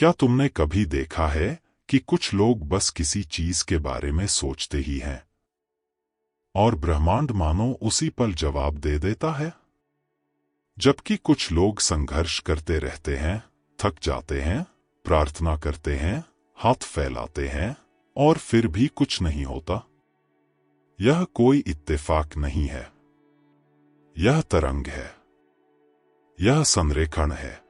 क्या तुमने कभी देखा है कि कुछ लोग बस किसी चीज के बारे में सोचते ही हैं और ब्रह्मांड मानो उसी पल जवाब दे देता है, जबकि कुछ लोग संघर्ष करते रहते हैं, थक जाते हैं, प्रार्थना करते हैं, हाथ फैलाते हैं और फिर भी कुछ नहीं होता। यह कोई इत्तेफाक नहीं है, यह तरंग है, यह संरेखण है,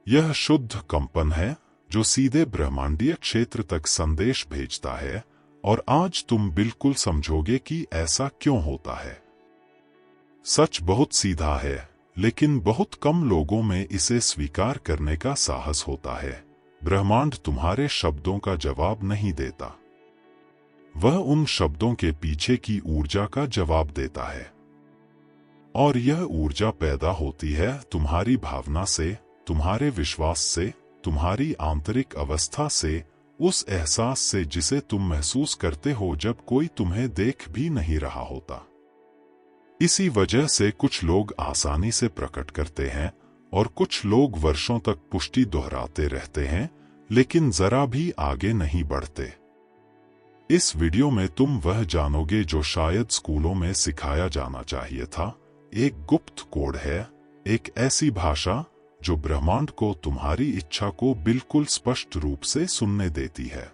यह शुद्ध कंपन है जो सीधे ब्रह्मांडीय क्षेत्र तक संदेश भेजता है। और आज तुम बिल्कुल समझोगे कि ऐसा क्यों होता है। सच बहुत सीधा है, लेकिन बहुत कम लोगों में इसे स्वीकार करने का साहस होता है। ब्रह्मांड तुम्हारे शब्दों का जवाब नहीं देता, वह उन शब्दों के पीछे की ऊर्जा का जवाब देता है। और यह ऊर्जा पैदा होती है तुम्हारी भावना से, तुम्हारे विश्वास से, तुम्हारी आंतरिक अवस्था से, उस एहसास से जिसे तुम महसूस करते हो जब कोई तुम्हें देख भी नहीं रहा होता। इसी वजह से कुछ लोग आसानी से प्रकट करते हैं और कुछ लोग वर्षों तक पुष्टि दोहराते रहते हैं, लेकिन जरा भी आगे नहीं बढ़ते। इस वीडियो में तुम वह जानोगे जो शायद स्कूलों में सिखाया जाना चाहिए था। एक गुप्त कोड है, एक ऐसी भाषा जो ब्रह्मांड को तुम्हारी इच्छा को बिल्कुल स्पष्ट रूप से सुनने देती है।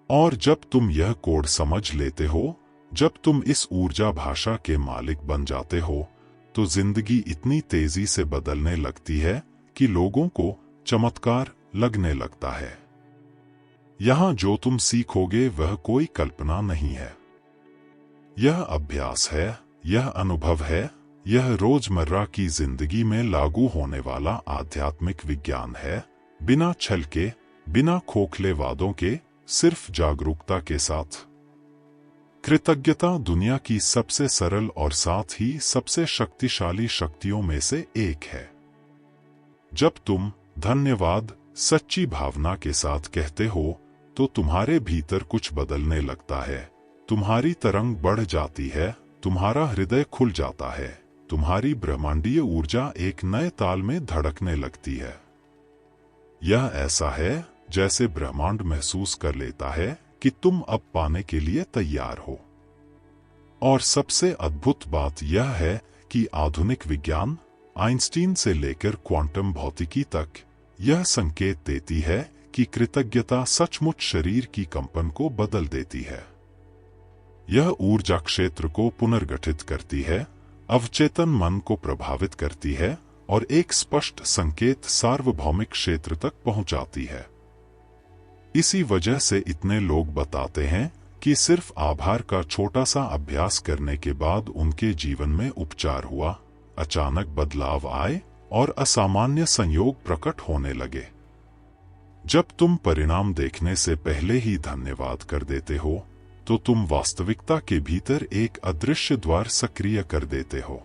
और जब तुम यह कोड समझ लेते हो, जब तुम इस ऊर्जा भाषा के मालिक बन जाते हो, तो जिंदगी इतनी तेजी से बदलने लगती है कि लोगों को चमत्कार लगने लगता है। यहां जो तुम सीखोगे वह कोई कल्पना नहीं है, यह अभ्यास है, यह अनुभव है, यह रोजमर्रा की जिंदगी में लागू होने वाला आध्यात्मिक विज्ञान है, बिना छल के, बिना खोखले वादों के, सिर्फ जागरूकता के साथ। कृतज्ञता दुनिया की सबसे सरल और साथ ही सबसे शक्तिशाली शक्तियों में से एक है। जब तुम धन्यवाद सच्ची भावना के साथ कहते हो, तो तुम्हारे भीतर कुछ बदलने लगता है। तुम्हारी तरंग बढ़ जाती है, तुम्हारा हृदय खुल जाता है, तुम्हारी ब्रह्मांडीय ऊर्जा एक नए ताल में धड़कने लगती है। यह ऐसा है जैसे ब्रह्मांड महसूस कर लेता है कि तुम अब पाने के लिए तैयार हो। और सबसे अद्भुत बात यह है कि आधुनिक विज्ञान, आइंस्टीन से लेकर क्वांटम भौतिकी तक, यह संकेत देती है कि कृतज्ञता सचमुच शरीर की कंपन को बदल देती है। यह ऊर्जा क्षेत्र को पुनर्गठित करती है, अवचेतन मन को प्रभावित करती है और एक स्पष्ट संकेत सार्वभौमिक क्षेत्र तक पहुंचाती है। इसी वजह से इतने लोग बताते हैं कि सिर्फ आभार का छोटा सा अभ्यास करने के बाद उनके जीवन में उपचार हुआ, अचानक बदलाव आए और असामान्य संयोग प्रकट होने लगे। जब तुम परिणाम देखने से पहले ही धन्यवाद कर देते हो, तो तुम वास्तविकता के भीतर एक अदृश्य द्वार सक्रिय कर देते हो।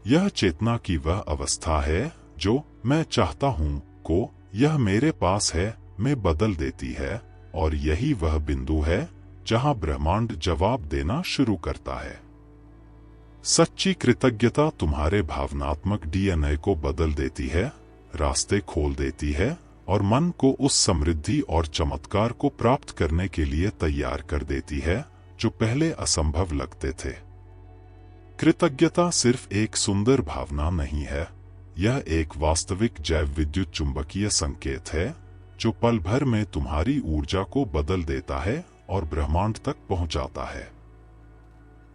यह चेतना की वह अवस्था है जो मैं चाहता हूं को यह मेरे पास है में बदल देती है, और यही वह बिंदु है जहां ब्रह्मांड जवाब देना शुरू करता है। सच्ची कृतज्ञता तुम्हारे भावनात्मक डीएनए को बदल देती है, रास्ते खोल देती है और मन को उस समृद्धि और चमत्कार को प्राप्त करने के लिए तैयार कर देती है जो पहले असंभव लगते थे। कृतज्ञता सिर्फ एक सुंदर भावना नहीं है, यह एक वास्तविक जैव विद्युत चुंबकीय संकेत है जो पल भर में तुम्हारी ऊर्जा को बदल देता है और ब्रह्मांड तक पहुंचाता है।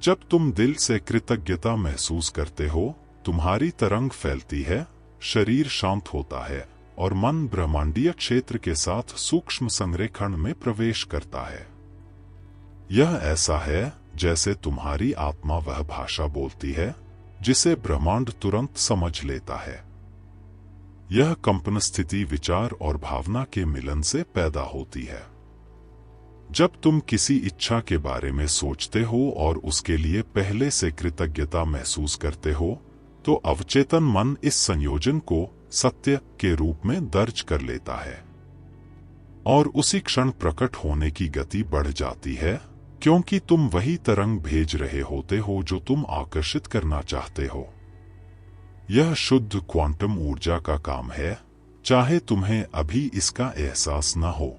जब तुम दिल से कृतज्ञता महसूस करते हो, तुम्हारी तरंग फैलती है, शरीर शांत होता है और मन ब्रह्मांडीय क्षेत्र के साथ सूक्ष्म संरेखण में प्रवेश करता है। यह ऐसा है जैसे तुम्हारी आत्मा वह भाषा बोलती है जिसे ब्रह्मांड तुरंत समझ लेता है। यह कंपन स्थिति विचार और भावना के मिलन से पैदा होती है। जब तुम किसी इच्छा के बारे में सोचते हो और उसके लिए पहले से कृतज्ञता महसूस करते हो, तो अवचेतन मन इस संयोजन को सत्य के रूप में दर्ज कर लेता है और उसी क्षण प्रकट होने की गति बढ़ जाती है, क्योंकि तुम वही तरंग भेज रहे होते हो जो तुम आकर्षित करना चाहते हो। यह शुद्ध क्वांटम ऊर्जा का काम है, चाहे तुम्हें अभी इसका एहसास न हो।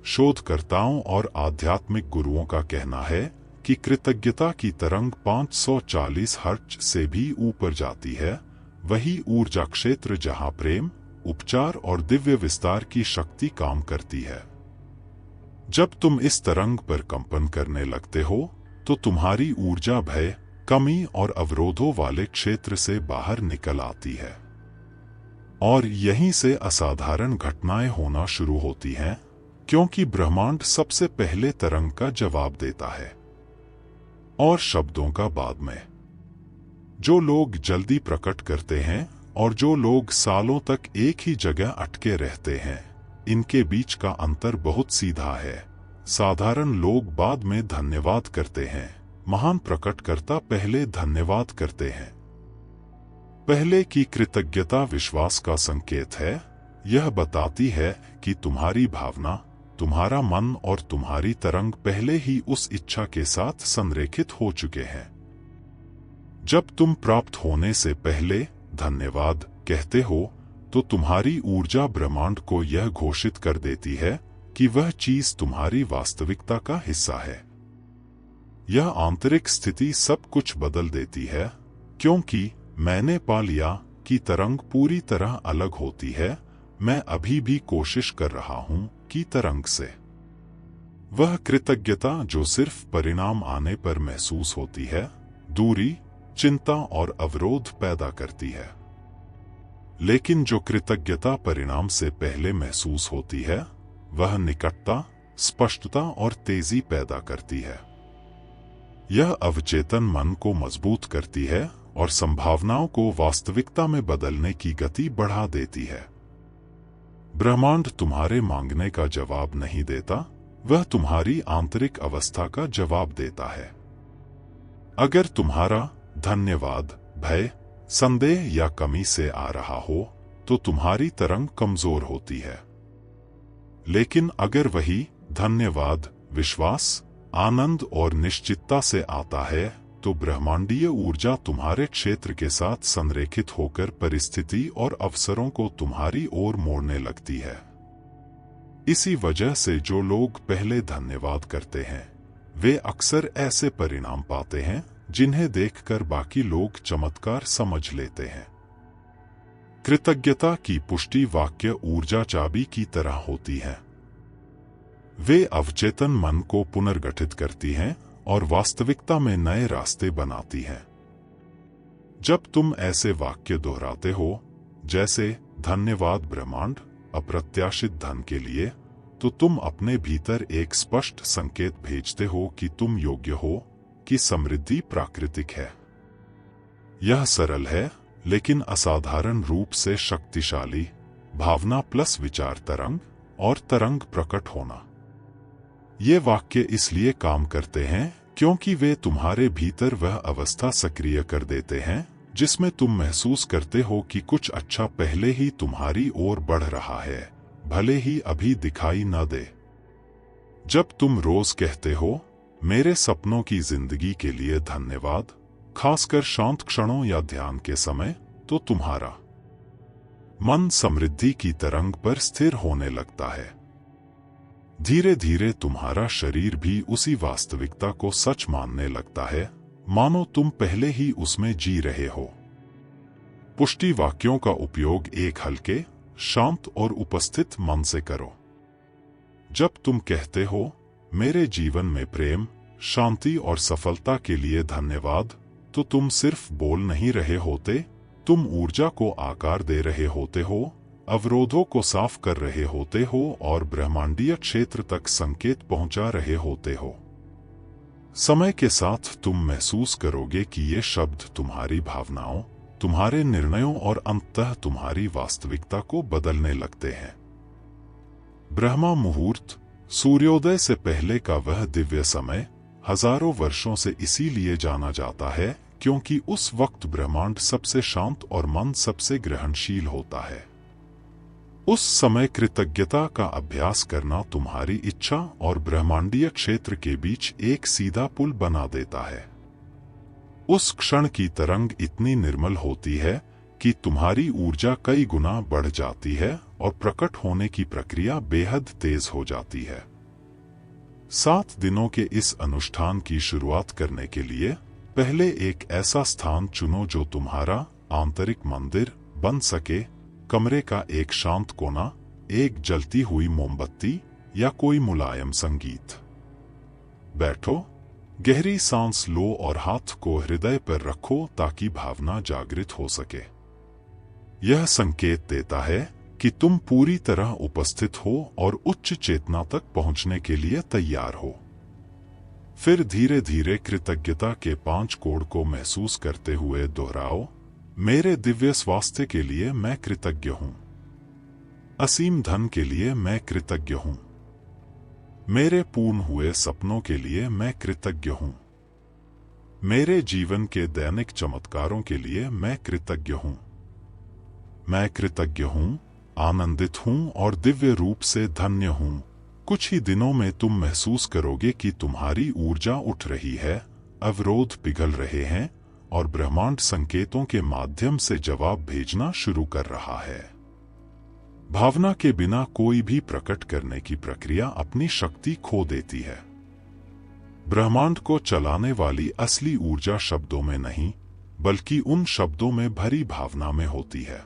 शोधकर्ताओं और आध्यात्मिक गुरुओं का कहना है कि कृतज्ञता की तरंग 540 हर्ट्ज से भी ऊपर जाती है, वही ऊर्जा क्षेत्र जहां प्रेम, उपचार और दिव्य विस्तार की शक्ति काम करती है। जब तुम इस तरंग पर कंपन करने लगते हो तो तुम्हारी ऊर्जा भय, कमी और अवरोधों वाले क्षेत्र से बाहर निकल आती है और यहीं से असाधारण घटनाएं होना शुरू होती हैं, क्योंकि ब्रह्मांड सबसे पहले तरंग का जवाब देता है और शब्दों का बाद में। जो लोग जल्दी प्रकट करते हैं और जो लोग सालों तक एक ही जगह अटके रहते हैं, इनके बीच का अंतर बहुत सीधा है। साधारण लोग बाद में धन्यवाद करते हैं, महान प्रकटकर्ता पहले धन्यवाद करते हैं। पहले की कृतज्ञता विश्वास का संकेत है। यह बताती है कि तुम्हारी भावना, तुम्हारा मन और तुम्हारी तरंग पहले ही उस इच्छा के साथ संरेखित हो चुके हैं। जब तुम प्राप्त होने से पहले धन्यवाद कहते हो तो तुम्हारी ऊर्जा ब्रह्मांड को यह घोषित कर देती है कि वह चीज तुम्हारी वास्तविकता का हिस्सा है। यह आंतरिक स्थिति सब कुछ बदल देती है, क्योंकि मैंने पा लिया कि तरंग पूरी तरह अलग होती है, मैं अभी भी कोशिश कर रहा हूं कि तरंग से। वह कृतज्ञता जो सिर्फ परिणाम आने पर महसूस होती है, दूरी, चिंता और अवरोध पैदा करती है। लेकिन जो कृतज्ञता परिणाम से पहले महसूस होती है, वह निकटता, स्पष्टता और तेजी पैदा करती है। यह अवचेतन मन को मजबूत करती है और संभावनाओं को वास्तविकता में बदलने की गति बढ़ा देती है। ब्रह्मांड तुम्हारे मांगने का जवाब नहीं देता, वह तुम्हारी आंतरिक अवस्था का जवाब देता है। अगर तुम्हारा धन्यवाद भय, संदेह या कमी से आ रहा हो तो तुम्हारी तरंग कमजोर होती है। लेकिन अगर वही धन्यवाद विश्वास, आनंद और निश्चितता से आता है तो ब्रह्मांडीय ऊर्जा तुम्हारे क्षेत्र के साथ संरेखित होकर परिस्थिति और अवसरों को तुम्हारी ओर मोड़ने लगती है। इसी वजह से जो लोग पहले धन्यवाद करते हैं, वे अक्सर ऐसे परिणाम पाते हैं जिन्हें देखकर बाकी लोग चमत्कार समझ लेते हैं। कृतज्ञता की पुष्टि वाक्य ऊर्जा चाबी की तरह होती है। वे अवचेतन मन को पुनर्गठित करती हैं और वास्तविकता में नए रास्ते बनाती हैं। जब तुम ऐसे वाक्य दोहराते हो, जैसे धन्यवाद ब्रह्मांड अप्रत्याशित धन के लिए, तो तुम अपने भीतर एक स्पष्ट संकेत भेजते हो कि तुम योग्य हो, कि समृद्धि प्राकृतिक है। यह सरल है, लेकिन असाधारण रूप से शक्तिशाली भावना प्लस विचार तरंग और तरंग प्रकट होना। ये वाक्य इसलिए काम करते हैं क्योंकि वे तुम्हारे भीतर वह अवस्था सक्रिय कर देते हैं जिसमें तुम महसूस करते हो कि कुछ अच्छा पहले ही तुम्हारी ओर बढ़ रहा है, भले ही अभी दिखाई न दे। जब तुम रोज कहते हो, मेरे सपनों की जिंदगी के लिए धन्यवाद, खासकर शांत क्षणों या ध्यान के समय, तो तुम्हारा मन समृद्धि की तरंग पर स्थिर होने लगता है। धीरे धीरे तुम्हारा शरीर भी उसी वास्तविकता को सच मानने लगता है, मानो तुम पहले ही उसमें जी रहे हो। पुष्टि वाक्यों का उपयोग एक हल्के, शांत और उपस्थित मन से करो। जब तुम कहते हो, मेरे जीवन में प्रेम, शांति और सफलता के लिए धन्यवाद, तो तुम सिर्फ बोल नहीं रहे होते, तुम ऊर्जा को आकार दे रहे होते हो, अवरोधों को साफ कर रहे होते हो और ब्रह्मांडीय क्षेत्र तक संकेत पहुंचा रहे होते हो। समय के साथ तुम महसूस करोगे कि ये शब्द तुम्हारी भावनाओं, तुम्हारे निर्णयों और अंततः तुम्हारी वास्तविकता को बदलने लगते हैं। ब्रह्मा मुहूर्त, सूर्योदय से पहले का वह दिव्य समय, हजारों वर्षों से इसीलिए जाना जाता है क्योंकि उस वक्त ब्रह्मांड सबसे शांत और मन सबसे ग्रहणशील होता है। उस समय कृतज्ञता का अभ्यास करना तुम्हारी इच्छा और ब्रह्मांडीय क्षेत्र के बीच एक सीधा पुल बना देता है। उस क्षण की तरंग इतनी निर्मल होती है कि तुम्हारी ऊर्जा कई गुना बढ़ जाती है और प्रकट होने की प्रक्रिया बेहद तेज हो जाती है। 7 दिनों के इस अनुष्ठान की शुरुआत करने के लिए पहले एक ऐसा स्थान चुनो जो तुम्हारा आंतरिक मंदिर बन सके। कमरे का एक शांत कोना, एक जलती हुई मोमबत्ती या कोई मुलायम संगीत। बैठो, गहरी सांस लो और हाथ को हृदय पर रखो ताकि भावना जागृत हो सके। यह संकेत देता है कि तुम पूरी तरह उपस्थित हो और उच्च चेतना तक पहुंचने के लिए तैयार हो। फिर धीरे धीरे कृतज्ञता के 5 कोड को महसूस करते हुए दोहराओ। मेरे दिव्य स्वास्थ्य के लिए मैं कृतज्ञ हूं। असीम धन के लिए मैं कृतज्ञ हूं। मेरे पूर्ण हुए सपनों के लिए मैं कृतज्ञ हूं। मेरे जीवन के दैनिक चमत्कारों के लिए मैं कृतज्ञ हूं। मैं कृतज्ञ हूं, आनंदित हूं और दिव्य रूप से धन्य हूं। कुछ ही दिनों में तुम महसूस करोगे कि तुम्हारी ऊर्जा उठ रही है, अवरोध पिघल रहे हैं और ब्रह्मांड संकेतों के माध्यम से जवाब भेजना शुरू कर रहा है। भावना के बिना कोई भी प्रकट करने की प्रक्रिया अपनी शक्ति खो देती है। ब्रह्मांड को चलाने वाली असली ऊर्जा शब्दों में नहीं, बल्कि उन शब्दों में भरी भावना में होती है।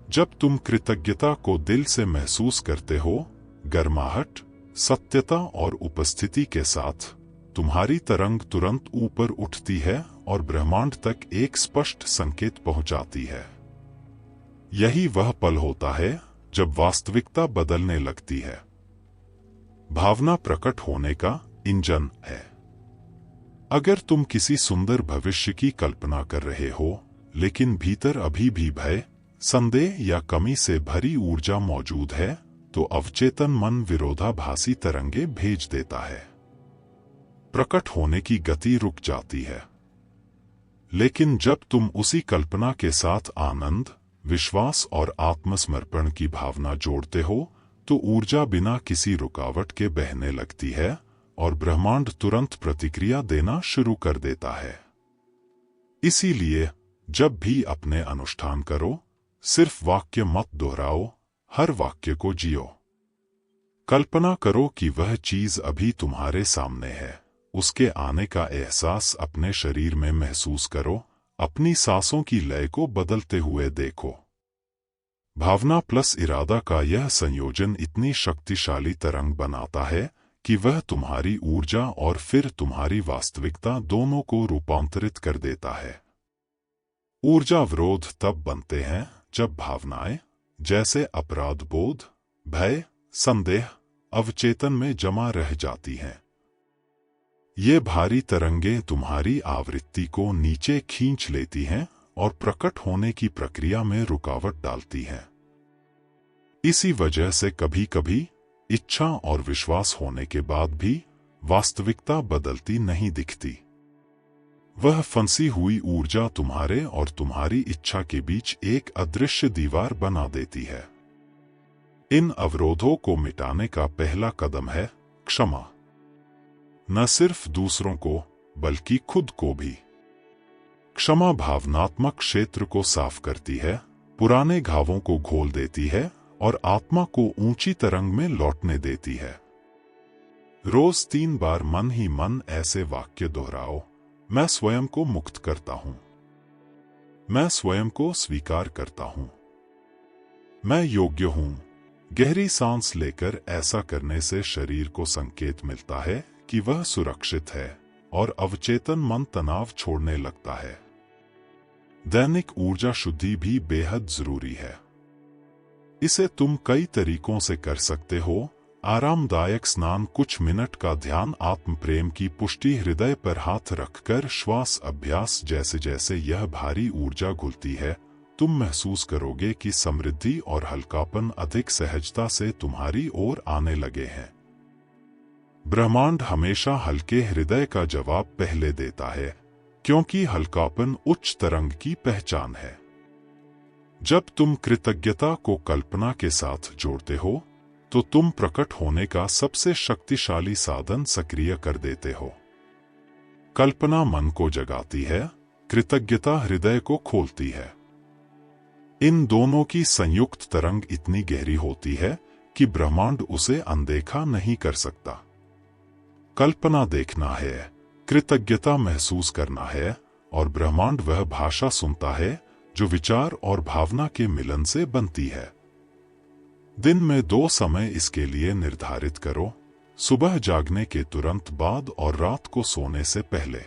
जब तुम कृतज्ञता को दिल से महसूस करते हो, गर्माहट, सत्यता और उपस्थिति के साथ, तुम्हारी तरंग तुरंत ऊपर उठती है और ब्रह्मांड तक एक स्पष्ट संकेत पहुंचाती है। यही वह पल होता है जब वास्तविकता बदलने लगती है। भावना प्रकट होने का इंजन है। अगर तुम किसी सुंदर भविष्य की कल्पना कर रहे हो, लेकिन भीतर अभी भी भय, संदेह या कमी से भरी ऊर्जा मौजूद है, तो अवचेतन मन विरोधाभासी तरंगे भेज देता है। प्रकट होने की गति रुक जाती है। लेकिन जब तुम उसी कल्पना के साथ आनंद, विश्वास और आत्मसमर्पण की भावना जोड़ते हो, तो ऊर्जा बिना किसी रुकावट के बहने लगती है और ब्रह्मांड तुरंत प्रतिक्रिया देना शुरू कर देता है। इसीलिए जब भी अपने अनुष्ठान करो, सिर्फ वाक्य मत दोहराओ, हर वाक्य को जियो। कल्पना करो कि वह चीज अभी तुम्हारे सामने है। उसके आने का एहसास अपने शरीर में महसूस करो। अपनी सांसों की लय को बदलते हुए देखो। भावना प्लस इरादा का यह संयोजन इतनी शक्तिशाली तरंग बनाता है कि वह तुम्हारी ऊर्जा और फिर तुम्हारी वास्तविकता दोनों को रूपांतरित कर देता है। ऊर्जा अवरोध तब बनते हैं जब भावनाएं जैसे अपराध बोध, भय, संदेह अवचेतन में जमा रह जाती हैं। ये भारी तरंगें तुम्हारी आवृत्ति को नीचे खींच लेती हैं और प्रकट होने की प्रक्रिया में रुकावट डालती हैं। इसी वजह से कभी कभी इच्छा और विश्वास होने के बाद भी वास्तविकता बदलती नहीं दिखती। वह फंसी हुई ऊर्जा तुम्हारे और तुम्हारी इच्छा के बीच एक अदृश्य दीवार बना देती है। इन अवरोधों को मिटाने का पहला कदम है क्षमा। न सिर्फ दूसरों को, बल्कि खुद को भी। क्षमा भावनात्मक क्षेत्र को साफ करती है, पुराने घावों को घोल देती है और आत्मा को ऊंची तरंग में लौटने देती है। रोज 3 बार मन ही मन ऐसे वाक्य दोहराओ। मैं स्वयं को मुक्त करता हूं। मैं स्वयं को स्वीकार करता हूं। मैं योग्य हूं। गहरी सांस लेकर ऐसा करने से शरीर को संकेत मिलता है कि वह सुरक्षित है और अवचेतन मन तनाव छोड़ने लगता है। दैनिक ऊर्जा शुद्धि भी बेहद जरूरी है। इसे तुम कई तरीकों से कर सकते हो। आरामदायक स्नान, कुछ मिनट का ध्यान, आत्म प्रेम की पुष्टि, हृदय पर हाथ रखकर श्वास अभ्यास। जैसे जैसे यह भारी ऊर्जा घुलती है, तुम महसूस करोगे कि समृद्धि और हल्कापन अधिक सहजता से तुम्हारी ओर आने लगे हैं। ब्रह्मांड हमेशा हल्के हृदय का जवाब पहले देता है, क्योंकि हल्कापन उच्च तरंग की पहचान है। जब तुम कृतज्ञता को कल्पना के साथ जोड़ते हो, तो तुम प्रकट होने का सबसे शक्तिशाली साधन सक्रिय कर देते हो। कल्पना मन को जगाती है, कृतज्ञता हृदय को खोलती है। इन दोनों की संयुक्त तरंग इतनी गहरी होती है कि ब्रह्मांड उसे अनदेखा नहीं कर सकता। कल्पना देखना है, कृतज्ञता महसूस करना है, और ब्रह्मांड वह भाषा सुनता है जो विचार और भावना के मिलन से बनती है। दिन में 2 समय इसके लिए निर्धारित करो, सुबह जागने के तुरंत बाद और रात को सोने से पहले।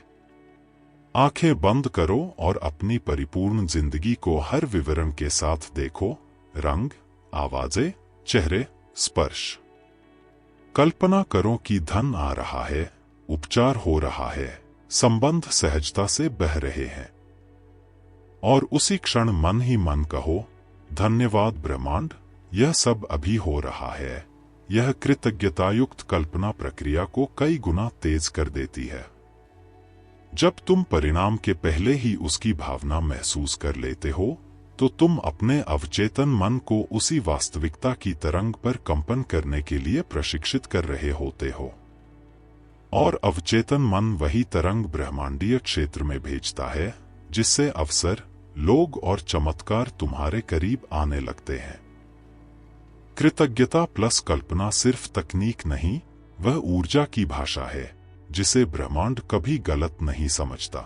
आंखें बंद करो और अपनी परिपूर्ण जिंदगी को हर विवरण के साथ देखो, रंग, आवाजें, चेहरे, स्पर्श। कल्पना करो कि धन आ रहा है, उपचार हो रहा है, संबंध सहजता से बह रहे हैं। और उसी क्षण मन ही मन कहो, धन्यवाद ब्रह्मांड, यह सब अभी हो रहा है। यह कृतज्ञतायुक्त कल्पना प्रक्रिया को कई गुना तेज कर देती है। जब तुम परिणाम के पहले ही उसकी भावना महसूस कर लेते हो, तो तुम अपने अवचेतन मन को उसी वास्तविकता की तरंग पर कंपन करने के लिए प्रशिक्षित कर रहे होते हो। और अवचेतन मन वही तरंग ब्रह्मांडीय क्षेत्र में भेजता है, जिससे अवसर, लोग और चमत्कार तुम्हारे करीब आने लगते हैं। कृतज्ञता प्लस कल्पना सिर्फ तकनीक नहीं, वह ऊर्जा की भाषा है जिसे ब्रह्मांड कभी गलत नहीं समझता।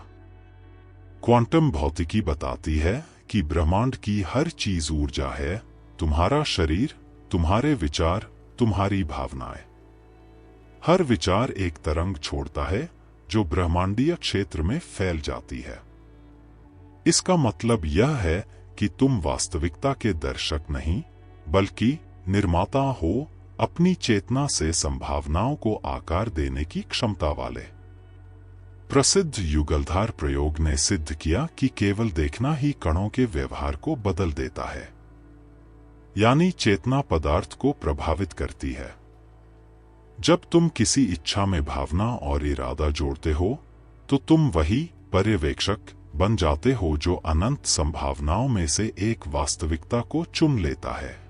क्वांटम भौतिकी बताती है कि ब्रह्मांड की हर चीज ऊर्जा है, तुम्हारा शरीर, तुम्हारे विचार, तुम्हारी भावनाएं। हर विचार एक तरंग छोड़ता है जो ब्रह्मांडीय क्षेत्र में फैल जाती है। इसका मतलब यह है कि तुम वास्तविकता के दर्शक नहीं, बल्कि निर्माता हो, अपनी चेतना से संभावनाओं को आकार देने की क्षमता वाले। प्रसिद्ध युगलधार प्रयोग ने सिद्ध किया कि केवल देखना ही कणों के व्यवहार को बदल देता है, यानी चेतना पदार्थ को प्रभावित करती है। जब तुम किसी इच्छा में भावना और इरादा जोड़ते हो, तो तुम वही पर्यवेक्षक बन जाते हो जो अनंत संभावनाओं में से एक वास्तविकता को चुन लेता है।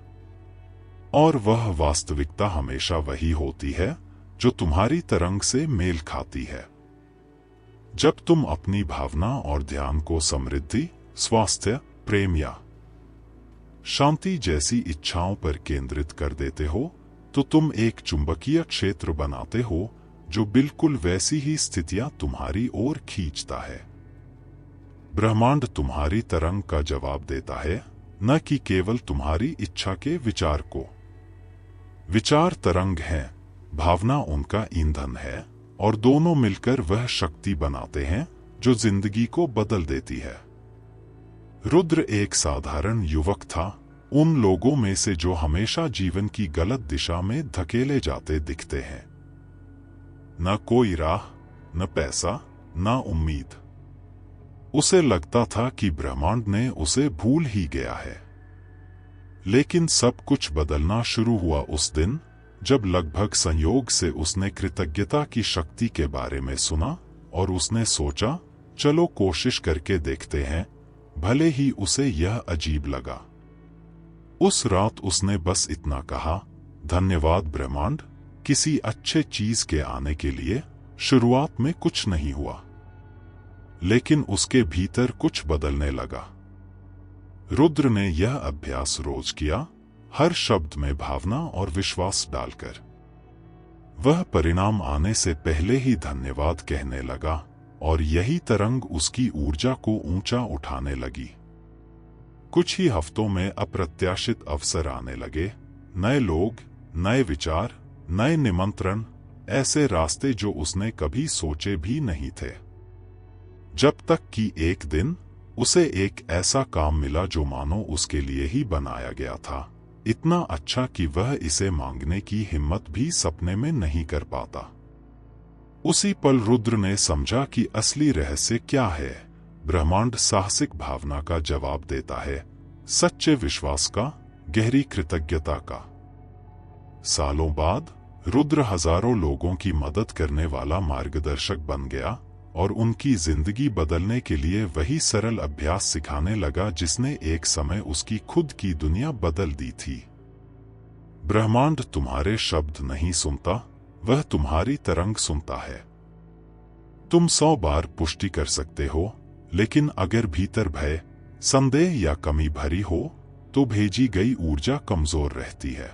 और वह वास्तविकता हमेशा वही होती है जो तुम्हारी तरंग से मेल खाती है। जब तुम अपनी भावना और ध्यान को समृद्धि, स्वास्थ्य, प्रेम या शांति जैसी इच्छाओं पर केंद्रित कर देते हो, तो तुम एक चुंबकीय क्षेत्र बनाते हो जो बिल्कुल वैसी ही स्थितियां तुम्हारी ओर खींचता है। ब्रह्मांड तुम्हारी तरंग का जवाब देता है, न कि केवल तुम्हारी इच्छा के विचार को। विचार तरंग हैं, भावना उनका ईंधन है, और दोनों मिलकर वह शक्ति बनाते हैं जो जिंदगी को बदल देती है। रुद्र एक साधारण युवक था, उन लोगों में से जो हमेशा जीवन की गलत दिशा में धकेले जाते दिखते हैं। न कोई राह, न पैसा, न उम्मीद। उसे लगता था कि ब्रह्मांड ने उसे भूल ही गया है। लेकिन सब कुछ बदलना शुरू हुआ उस दिन, जब लगभग संयोग से उसने कृतज्ञता की शक्ति के बारे में सुना और उसने सोचा, चलो कोशिश करके देखते हैं, भले ही उसे यह अजीब लगा। उस रात उसने बस इतना कहा, धन्यवाद ब्रह्मांड, किसी अच्छे चीज के आने के लिए। शुरुआत में कुछ नहीं हुआ, लेकिन उसके भीतर कुछ बदलने लगा। रुद्र ने यह अभ्यास रोज किया, हर शब्द में भावना और विश्वास डालकर। वह परिणाम आने से पहले ही धन्यवाद कहने लगा, और यही तरंग उसकी ऊर्जा को ऊंचा उठाने लगी। कुछ ही हफ्तों में अप्रत्याशित अवसर आने लगे, नए लोग, नए विचार, नए निमंत्रण, ऐसे रास्ते जो उसने कभी सोचे भी नहीं थे। जब तक कि एक दिन उसे एक ऐसा काम मिला जो मानो उसके लिए ही बनाया गया था, इतना अच्छा कि वह इसे मांगने की हिम्मत भी सपने में नहीं कर पाता। उसी पल रुद्र ने समझा कि असली रहस्य क्या है। ब्रह्मांड साहसिक भावना का जवाब देता है, सच्चे विश्वास का, गहरी कृतज्ञता का। सालों बाद रुद्र हजारों लोगों की मदद करने वाला मार्गदर्शक बन गया और उनकी जिंदगी बदलने के लिए वही सरल अभ्यास सिखाने लगा जिसने एक समय उसकी खुद की दुनिया बदल दी थी। ब्रह्मांड तुम्हारे शब्द नहीं सुनता, वह तुम्हारी तरंग सुनता है। तुम 100 बार पुष्टि कर सकते हो, लेकिन अगर भीतर भय, संदेह या कमी भरी हो तो भेजी गई ऊर्जा कमजोर रहती है।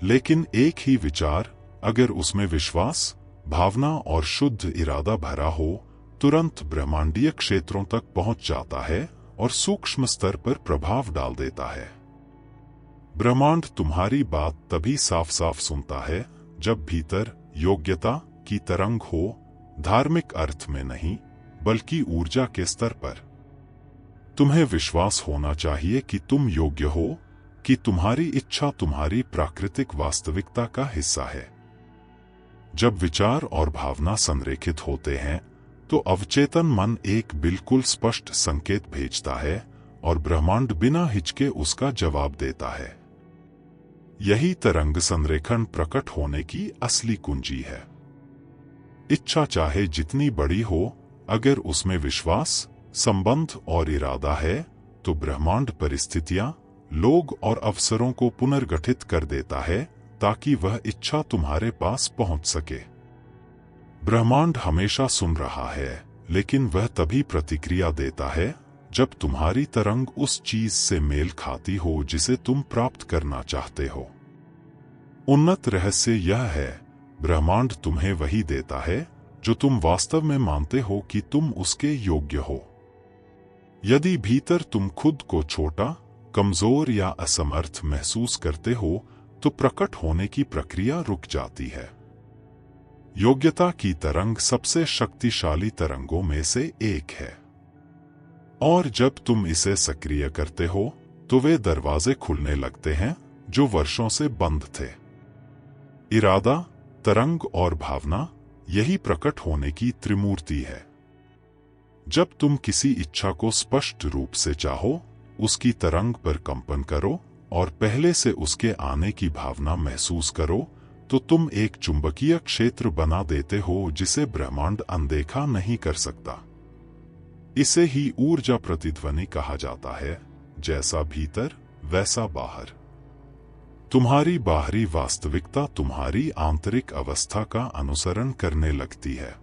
लेकिन एक ही विचार अगर उसमें विश्वास, भावना और शुद्ध इरादा भरा हो, तुरंत ब्रह्मांडीय क्षेत्रों तक पहुंच जाता है और सूक्ष्म स्तर पर प्रभाव डाल देता है। ब्रह्मांड तुम्हारी बात तभी साफ साफ सुनता है जब भीतर योग्यता की तरंग हो, धार्मिक अर्थ में नहीं बल्कि ऊर्जा के स्तर पर। तुम्हें विश्वास होना चाहिए कि तुम योग्य हो, कि तुम्हारी इच्छा तुम्हारी प्राकृतिक वास्तविकता का हिस्सा है। जब विचार और भावना संरेखित होते हैं तो अवचेतन मन एक बिल्कुल स्पष्ट संकेत भेजता है और ब्रह्मांड बिना हिचके उसका जवाब देता है। यही तरंग संरेखण प्रकट होने की असली कुंजी है। इच्छा चाहे जितनी बड़ी हो, अगर उसमें विश्वास, संबंध और इरादा है तो ब्रह्मांड परिस्थितियां, लोग और अवसरों को पुनर्गठित कर देता है ताकि वह इच्छा तुम्हारे पास पहुंच सके। ब्रह्मांड हमेशा सुन रहा है, लेकिन वह तभी प्रतिक्रिया देता है जब तुम्हारी तरंग उस चीज से मेल खाती हो जिसे तुम प्राप्त करना चाहते हो। उन्नत रहस्य यह है, ब्रह्मांड तुम्हें वही देता है जो तुम वास्तव में मानते हो कि तुम उसके योग्य हो। यदि भीतर तुम खुद को छोटा, कमजोर या असमर्थ महसूस करते हो तो प्रकट होने की प्रक्रिया रुक जाती है। योग्यता की तरंग सबसे शक्तिशाली तरंगों में से एक है, और जब तुम इसे सक्रिय करते हो तो वे दरवाजे खुलने लगते हैं जो वर्षों से बंद थे। इरादा, तरंग और भावना, यही प्रकट होने की त्रिमूर्ति है। जब तुम किसी इच्छा को स्पष्ट रूप से चाहो, उसकी तरंग पर कंपन करो और पहले से उसके आने की भावना महसूस करो, तो तुम एक चुंबकीय क्षेत्र बना देते हो जिसे ब्रह्मांड अनदेखा नहीं कर सकता। इसे ही ऊर्जा प्रतिध्वनि कहा जाता है, जैसा भीतर वैसा बाहर। तुम्हारी बाहरी वास्तविकता तुम्हारी आंतरिक अवस्था का अनुसरण करने लगती है।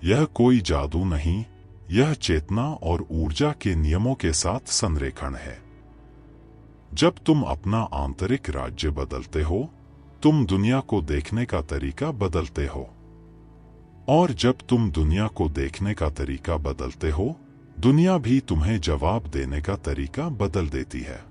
यह कोई जादू नहीं, यह चेतना और ऊर्जा के नियमों के साथ संरेखण है। जब तुम अपना आंतरिक राज्य बदलते हो, तुम दुनिया को देखने का तरीका बदलते हो, और जब तुम दुनिया को देखने का तरीका बदलते हो, दुनिया भी तुम्हें जवाब देने का तरीका बदल देती है।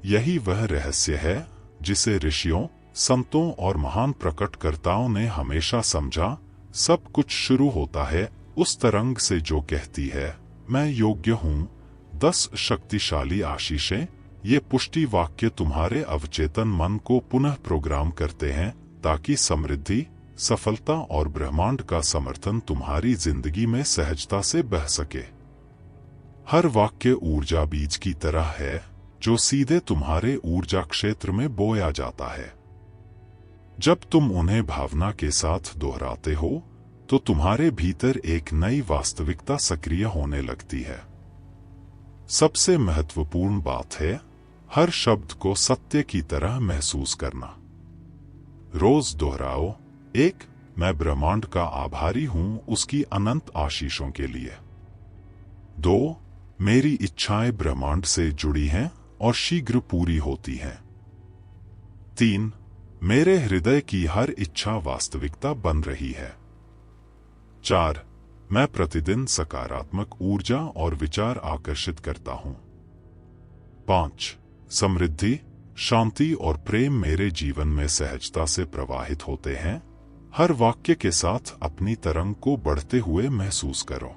यही वह रहस्य है जिसे ऋषियों, संतों और महान प्रकटकर्ताओं ने हमेशा समझा। सब कुछ शुरू होता है उस तरंग से जो कहती है, मैं योग्य हूं। 10 शक्तिशाली आशीषें, ये पुष्टि वाक्य तुम्हारे अवचेतन मन को पुनः प्रोग्राम करते हैं ताकि समृद्धि, सफलता और ब्रह्मांड का समर्थन तुम्हारी जिंदगी में सहजता से बह सके। हर वाक्य ऊर्जा बीज की तरह है जो सीधे तुम्हारे ऊर्जा क्षेत्र में बोया जाता है। जब तुम उन्हें भावना के साथ दोहराते हो तो तुम्हारे भीतर एक नई वास्तविकता सक्रिय होने लगती है। सबसे महत्वपूर्ण बात है हर शब्द को सत्य की तरह महसूस करना। रोज दोहराओ, 1, मैं ब्रह्मांड का आभारी हूं उसकी अनंत आशीषों के लिए। 2, मेरी इच्छाएं ब्रह्मांड से जुड़ी हैं और शीघ्र पूरी होती हैं। 3, मेरे हृदय की हर इच्छा वास्तविकता बन रही है। 4, मैं प्रतिदिन सकारात्मक ऊर्जा और विचार आकर्षित करता हूं। 5, समृद्धि, शांति और प्रेम मेरे जीवन में सहजता से प्रवाहित होते हैं। हर वाक्य के साथ अपनी तरंग को बढ़ते हुए महसूस करो।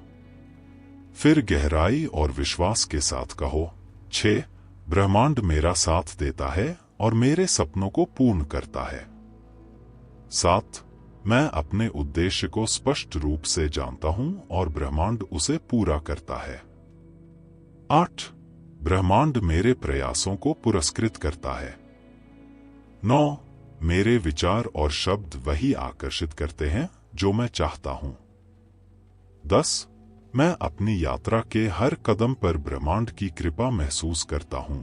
फिर गहराई और विश्वास के साथ कहो, 6, ब्रह्मांड मेरा साथ देता है और मेरे सपनों को पूर्ण करता है। 7, मैं अपने उद्देश्य को स्पष्ट रूप से जानता हूं और ब्रह्मांड उसे पूरा करता है। 8, ब्रह्मांड मेरे प्रयासों को पुरस्कृत करता है। 9, मेरे विचार और शब्द वही आकर्षित करते हैं जो मैं चाहता हूं। 10, मैं अपनी यात्रा के हर कदम पर ब्रह्मांड की कृपा महसूस करता हूं।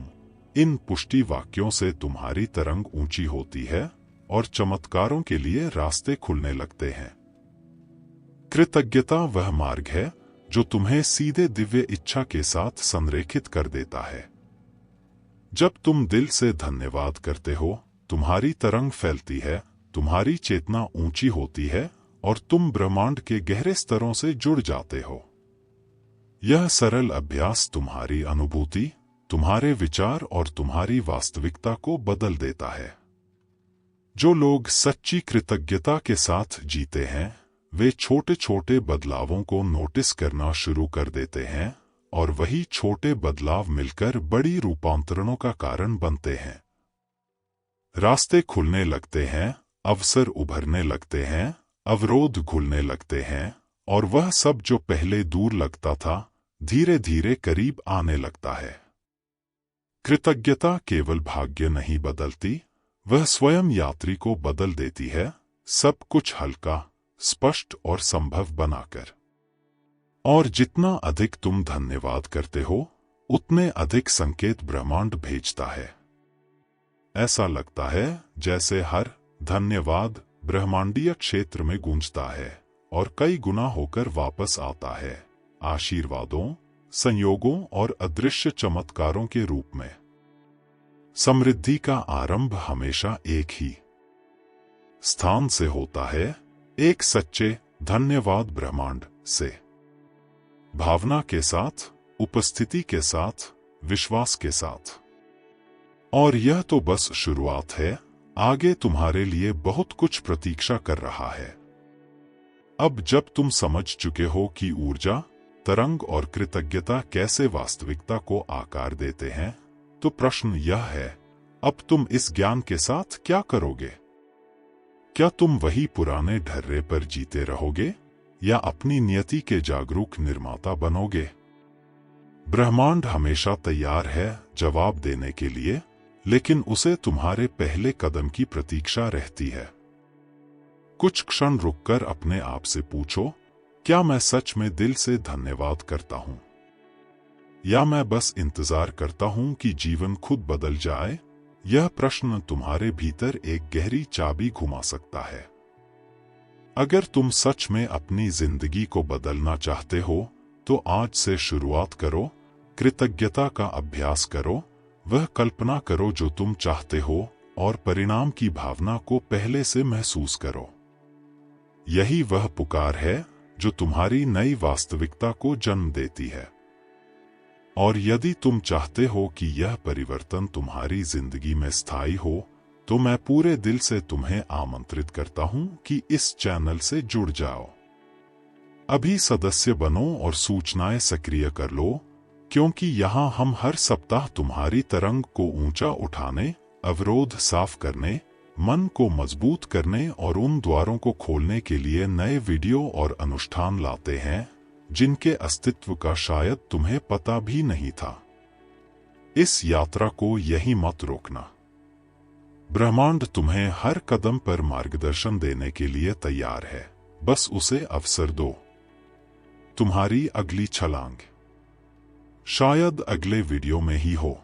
इन पुष्टि वाक्यों से तुम्हारी तरंग ऊंची होती है और चमत्कारों के लिए रास्ते खुलने लगते हैं। कृतज्ञता वह मार्ग है जो तुम्हें सीधे दिव्य इच्छा के साथ संरेखित कर देता है। जब तुम दिल से धन्यवाद करते हो, तुम्हारी तरंग फैलती है, तुम्हारी चेतना ऊंची होती है और तुम ब्रह्मांड के गहरे स्तरों से जुड़ जाते हो। यह सरल अभ्यास तुम्हारी अनुभूति, तुम्हारे विचार और तुम्हारी वास्तविकता को बदल देता है। जो लोग सच्ची कृतज्ञता के साथ जीते हैं, वे छोटे छोटे बदलावों को नोटिस करना शुरू कर देते हैं और वही छोटे बदलाव मिलकर बड़ी रूपांतरणों का कारण बनते हैं। रास्ते खुलने लगते हैं, अवसर उभरने लगते हैं, अवरोध घुलने लगते हैं और वह सब जो पहले दूर लगता था, धीरे धीरे करीब आने लगता है। कृतज्ञता केवल भाग्य नहीं बदलती, वह स्वयं यात्री को बदल देती है, सब कुछ हल्का, स्पष्ट और संभव बनाकर। और जितना अधिक तुम धन्यवाद करते हो, उतने अधिक संकेत ब्रह्मांड भेजता है। ऐसा लगता है जैसे हर धन्यवाद ब्रह्मांडीय क्षेत्र में गूंजता है और कई गुना होकर वापस आता है, आशीर्वादों, संयोगों और अदृश्य चमत्कारों के रूप में। समृद्धि का आरंभ हमेशा एक ही स्थान से होता है, एक सच्चे धन्यवाद ब्रह्मांड से। भावना के साथ, उपस्थिति के साथ, विश्वास के साथ। और यह तो बस शुरुआत है, आगे तुम्हारे लिए बहुत कुछ प्रतीक्षा कर रहा है। अब जब तुम समझ चुके हो कि ऊर्जा, तरंग और कृतज्ञता कैसे वास्तविकता को आकार देते हैं, तो प्रश्न यह है, अब तुम इस ज्ञान के साथ क्या करोगे? क्या तुम वही पुराने ढर्रे पर जीते रहोगे या अपनी नियति के जागरूक निर्माता बनोगे? ब्रह्मांड हमेशा तैयार है जवाब देने के लिए, लेकिन उसे तुम्हारे पहले कदम की प्रतीक्षा रहती है। कुछ क्षण रुककर अपने आप से पूछो, क्या मैं सच में दिल से धन्यवाद करता हूं? या मैं बस इंतजार करता हूं कि जीवन खुद बदल जाए? यह प्रश्न तुम्हारे भीतर एक गहरी चाबी घुमा सकता है। अगर तुम सच में अपनी जिंदगी को बदलना चाहते हो, तो आज से शुरुआत करो, कृतज्ञता का अभ्यास करो, वह कल्पना करो जो तुम चाहते हो और परिणाम की भावना को पहले से महसूस करो। यही वह पुकार है जो तुम्हारी नई वास्तविकता को जन्म देती है। और यदि तुम चाहते हो कि यह परिवर्तन तुम्हारी जिंदगी में स्थायी हो, तो मैं पूरे दिल से तुम्हें आमंत्रित करता हूं कि इस चैनल से जुड़ जाओ। अभी सदस्य बनो और सूचनाएं सक्रिय कर लो, क्योंकि यहाँ हम हर सप्ताह तुम्हारी तरंग को ऊंचा उठाने, अवरोध साफ करने, मन को मजबूत करने और उन द्वारों को खोलने के लिए नए वीडियो और अनुष्ठान लाते हैं जिनके अस्तित्व का शायद तुम्हें पता भी नहीं था। इस यात्रा को यही मत रोकना। ब्रह्मांड तुम्हें हर कदम पर मार्गदर्शन देने के लिए तैयार है, बस उसे अवसर दो। तुम्हारी अगली छलांग शायद अगले वीडियो में ही हो।